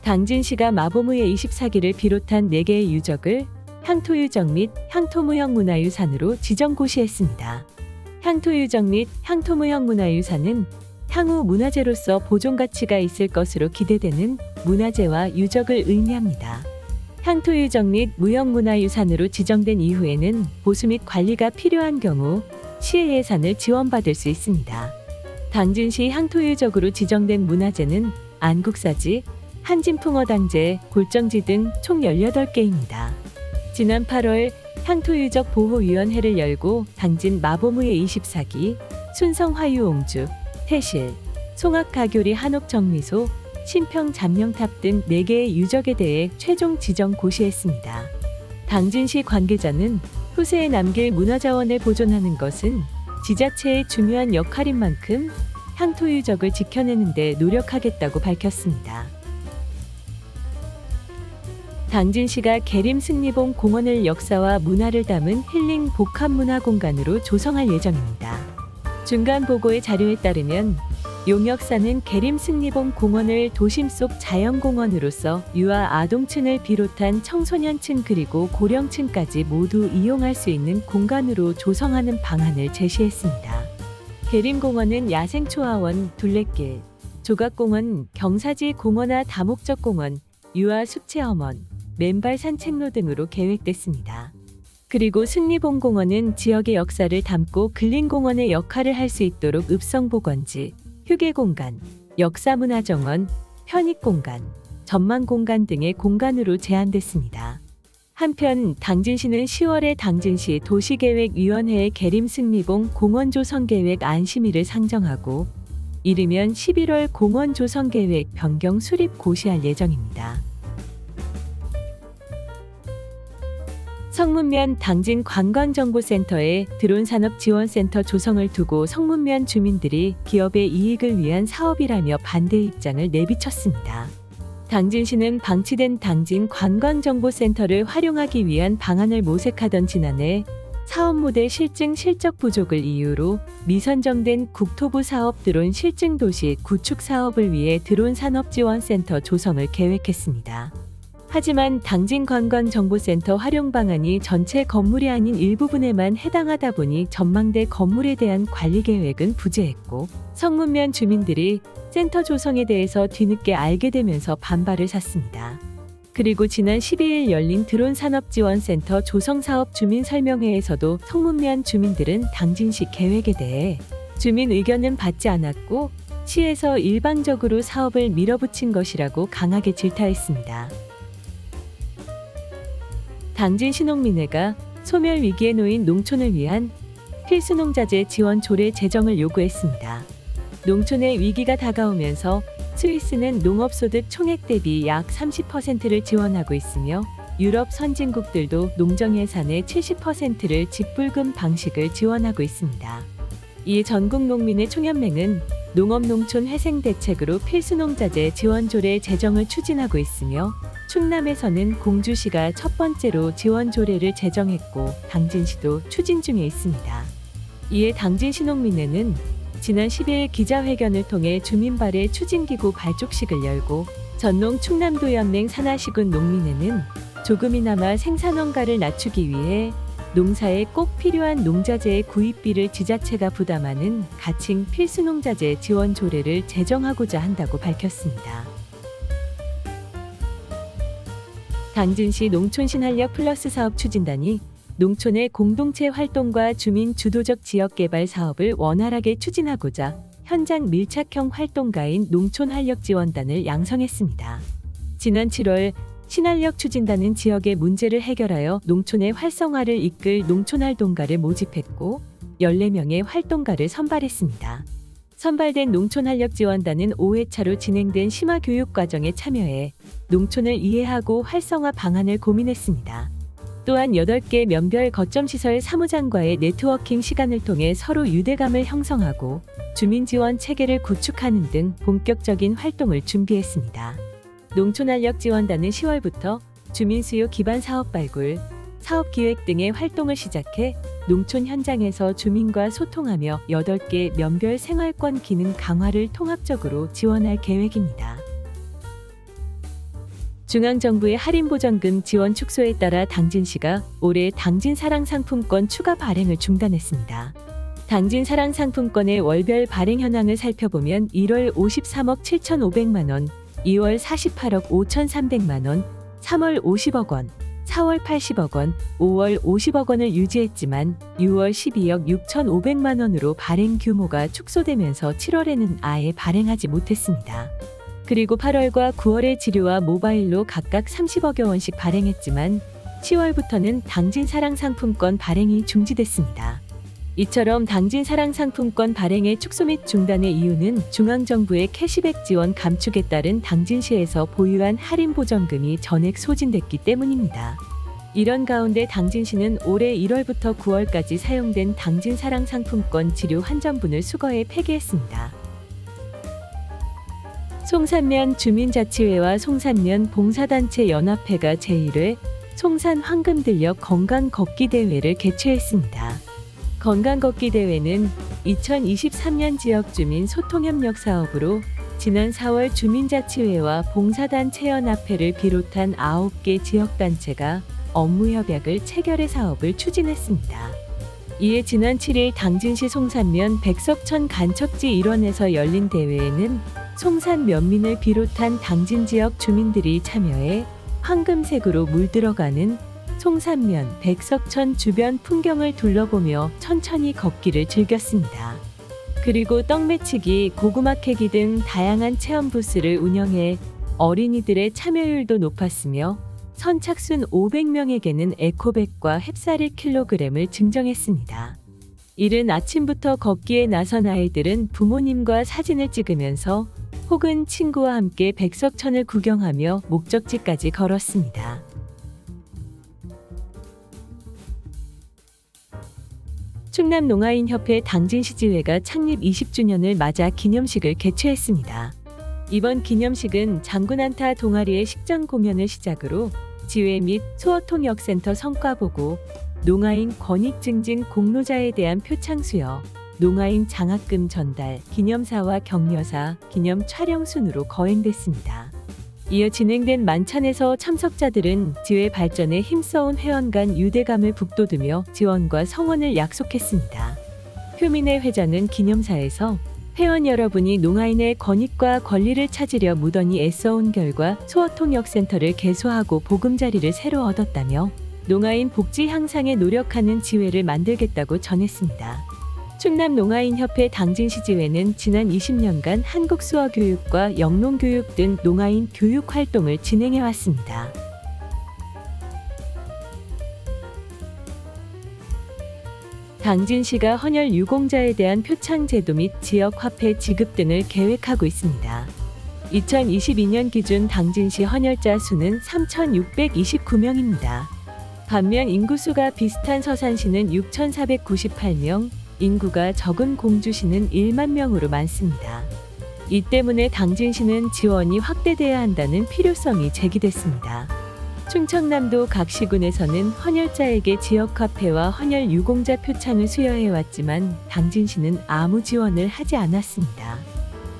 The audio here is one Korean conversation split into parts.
당진시가 마보무예 24기를 비롯한 4개의 유적을 향토유적 및 향토무형 문화유산으로 지정고시했습니다. 향토유적 및 향토무형 문화유산은 향후 문화재로서 보존가치가 있을 것으로 기대되는 문화재와 유적을 의미합니다. 향토유적 및 무형문화유산으로 지정된 이후에는 보수 및 관리가 필요한 경우 시의 예산을 지원받을 수 있습니다. 당진시 향토유적으로 지정된 문화재는 안국사지, 한진풍어당제, 골정지 등 총 18개입니다. 지난 8월 향토유적 보호위원회를 열고 당진 마보무예 24기, 순성화유옹주, 태실, 송악가교리 한옥정미소, 신평잠명탑 등 4개의 유적에 대해 최종 지정 고시했습니다. 당진시 관계자는 후세에 남길 문화자원을 보존하는 것은 지자체의 중요한 역할인 만큼 향토유적을 지켜내는 데 노력하겠다고 밝혔습니다. 당진시가 계림승리봉 공원을 역사와 문화를 담은 힐링 복합문화공간으로 조성할 예정입니다. 중간 보고의 자료에 따르면 용역사는 계림승리봉 공원을 도심 속 자연공원으로서 유아 아동층을 비롯한 청소년층 그리고 고령층까지 모두 이용할 수 있는 공간으로 조성하는 방안을 제시했습니다. 계림공원은 야생초화원, 둘레길, 조각공원, 경사지 공원화 다목적공원, 유아 숲체험원, 맨발 산책로 등으로 계획됐습니다. 그리고 승리봉공원은 지역의 역사를 담고 근린공원의 역할을 할 수 있도록 읍성복원지, 휴게공간, 역사문화정원, 편익공간, 전망공간 등의 공간으로 제한됐습니다. 한편 당진시는 10월에 당진시 도시계획위원회의 계림승리봉 공원조성계획 안심위를 상정하고 이르면 11월 공원조성계획 변경 수립 고시할 예정입니다. 성문면 당진 관광정보센터에 드론산업지원센터 조성을 두고 성문면 주민들이 기업의 이익을 위한 사업이라며 반대 입장을 내비쳤습니다. 당진시는 방치된 당진 관광정보센터를 활용하기 위한 방안을 모색하던 지난해 사업 모델 실증 실적 부족을 이유로 미선정된 국토부 사업 드론 실증 도시 구축 사업을 위해 드론산업지원센터 조성을 계획했습니다. 하지만 당진관광정보센터 활용 방안이 전체 건물이 아닌 일부분에만 해당하다 보니 전망대 건물에 대한 관리 계획은 부재했고 성문면 주민들이 센터 조성에 대해서 뒤늦게 알게 되면서 반발을 샀습니다. 그리고 지난 12일 열린 드론산업지원센터 조성사업 주민설명회에서도 성문면 주민들은 당진시 계획에 대해 주민 의견은 받지 않았고 시에서 일방적으로 사업을 밀어붙인 것이라고 강하게 질타했습니다. 당진시농민회가 소멸 위기에 놓인 농촌을 위한 필수농자재 지원 조례 제정을 요구했습니다. 농촌의 위기가 다가오면서 스위스는 농업소득 총액 대비 약 30%를 지원하고 있으며 유럽 선진국들도 농정예산의 70%를 직불금 방식을 지원하고 있습니다. 이에 전국농민의 총연맹은 농업농촌 회생대책으로 필수농자재 지원조례 제정을 추진하고 있으며 충남에서는 공주시가 첫 번째로 지원조례를 제정했고 당진시도 추진 중에 있습니다. 이에 당진시농민회는 지난 10일 기자회견을 통해 주민발의 추진기구 발족식을 열고 전농 충남도연맹 산하시군 농민회는 조금이나마 생산원가를 낮추기 위해 농사에 꼭 필요한 농자재의 구입비를 지자체가 부담하는 가칭 필수농자재 지원 조례를 제정하고자 한다고 밝혔습니다. 당진시 농촌신활력 플러스 사업 추진단이 농촌의 공동체 활동과 주민 주도적 지역개발 사업을 원활하게 추진하고자 현장 밀착형 활동가인 농촌활력지원단을 양성했습니다. 지난 7월 신활력 추진단은 지역의 문제를 해결하여 농촌의 활성화를 이끌 농촌활동가를 모집했고 14명의 활동가를 선발했습니다. 선발된 농촌활력지원단은 5회차로 진행된 심화교육과정에 참여해 농촌을 이해하고 활성화 방안을 고민했습니다. 또한 8개 면별 거점시설 사무장과의 네트워킹 시간을 통해 서로 유대감을 형성하고 주민지원 체계를 구축하는 등 본격적인 활동을 준비했습니다. 농촌활력지원단은 10월부터 주민수요 기반 사업 발굴, 사업기획 등의 활동을 시작해 농촌 현장에서 주민과 소통하며 8개 면별 생활권 기능 강화를 통합적으로 지원할 계획입니다. 중앙정부의 할인보전금 지원 축소에 따라 당진시가 올해 당진사랑상품권 추가 발행을 중단했습니다. 당진사랑상품권의 월별 발행 현황을 살펴보면 1월 53억 7,500만 원, 2월 48억 5,300만 원, 3월 50억 원, 4월 80억 원, 5월 50억 원을 유지했지만 6월 12억 6,500만 원으로 발행 규모가 축소되면서 7월에는 아예 발행하지 못했습니다. 그리고 8월과 9월에 지류와 모바일로 각각 30억여 원씩 발행했지만 10월부터는 당진사랑상품권 발행이 중지됐습니다. 이처럼 당진사랑상품권 발행의 축소 및 중단의 이유는 중앙정부의 캐시백 지원 감축에 따른 당진시에서 보유한 할인보전금이 전액 소진됐기 때문입니다. 이런 가운데 당진시는 올해 1월부터 9월까지 사용된 당진사랑상품권 지류 한전분을 수거해 폐기했습니다. 송산면 주민자치회와 송산면 봉사단체 연합회가 제1회 송산 황금들녘 건강걷기대회를 개최했습니다. 건강걷기대회는 2023년 지역주민 소통협력 사업으로 지난 4월 주민자치회와 봉사단체연합회를 비롯한 9개 지역단체가 업무협약을 체결해 사업을 추진했습니다. 이에 지난 7일 당진시 송산면 백석천 간척지 일원에서 열린 대회에는 송산 면민을 비롯한 당진 지역 주민들이 참여해 황금색으로 물들어가는 송산면, 백석천 주변 풍경을 둘러보며 천천히 걷기를 즐겼습니다. 그리고 떡매치기, 고구마 캐기 등 다양한 체험 부스를 운영해 어린이들의 참여율도 높았으며 선착순 500명에게는 에코백과 햅쌀 1kg을 증정했습니다. 이른 아침부터 걷기에 나선 아이들은 부모님과 사진을 찍으면서 혹은 친구와 함께 백석천을 구경하며 목적지까지 걸었습니다. 충남농아인협회 당진시지회가 창립 20주년을 맞아 기념식을 개최했습니다. 이번 기념식은 장군안타 동아리의 식전 공연을 시작으로 지회 및 소어통역센터 성과보고, 농아인 권익 증진 공로자에 대한 표창 수여, 농아인 장학금 전달, 기념사와 격려사, 기념 촬영 순으로 거행됐습니다. 이어 진행된 만찬에서 참석자들은 지회 발전에 힘써온 회원 간 유대감을 북돋우며 지원과 성원을 약속했습니다. 효민의 회장은 기념사에서 회원 여러분이 농아인의 권익과 권리를 찾으려 무던히 애써온 결과 소어통역센터를 개소하고 보금자리를 새로 얻었다며 농아인 복지 향상에 노력하는 지회를 만들겠다고 전했습니다. 충남농아인협회 당진시지회는 지난 20년간 한국수어교육과 영농교육 등 농아인 교육 활동을 진행해왔습니다. 당진시가 헌혈 유공자에 대한 표창 제도 및 지역 화폐 지급 등을 계획하고 있습니다. 2022년 기준 당진시 헌혈자 수는 3,629명입니다. 반면 인구수가 비슷한 서산시는 6,498명, 인구가 적은 공주시는 1만 명으로 많습니다. 이 때문에 당진시는 지원이 확대돼야 한다는 필요성이 제기됐습니다. 충청남도 각 시군에서는 헌혈자에게 지역화폐와 헌혈 유공자 표창을 수여해왔지만 당진시는 아무 지원을 하지 않았습니다.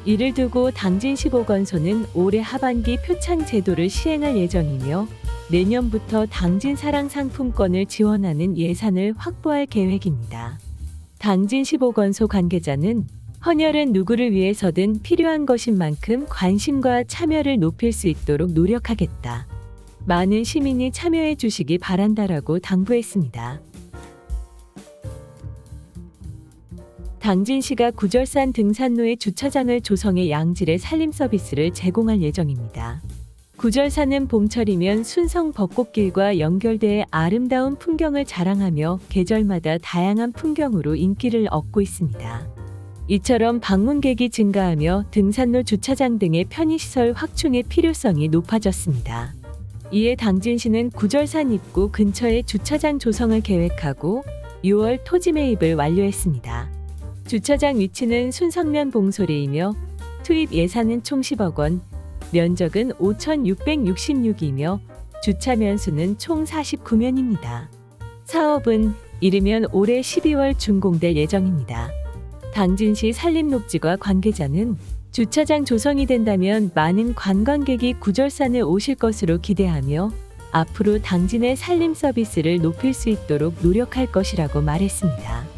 이를 두고 당진시 보건소는 올해 하반기 표창 제도를 시행할 예정이며 내년부터 당진사랑 상품권을 지원하는 예산을 확보할 계획입니다. 당진시 보건소 관계자는 헌혈은 누구를 위해서든 필요한 것인 만큼 관심과 참여를 높일 수 있도록 노력하겠다. 많은 시민이 참여해 주시기 바란다라고 당부했습니다. 당진시가 구절산 등산로에 주차장을 조성해 양질의 산림 서비스를 제공할 예정입니다. 구절산은 봄철이면 순성 벚꽃길과 연결돼 아름다운 풍경을 자랑하며 계절마다 다양한 풍경으로 인기를 얻고 있습니다. 이처럼 방문객이 증가하며 등산로 주차장 등의 편의시설 확충의 필요성이 높아졌습니다. 이에 당진시는 구절산 입구 근처에 주차장 조성을 계획하고 6월 토지 매입을 완료했습니다. 주차장 위치는 순성면 봉소리이며 투입 예산은 총 10억 원, 면적은 5,666이며 주차 면수는 총 49면입니다. 사업은 이르면 올해 12월 준공될 예정입니다. 당진시 산림녹지과 관계자는 주차장 조성이 된다면 많은 관광객이 구절산에 오실 것으로 기대하며 앞으로 당진의 산림 서비스를 높일 수 있도록 노력할 것이라고 말했습니다.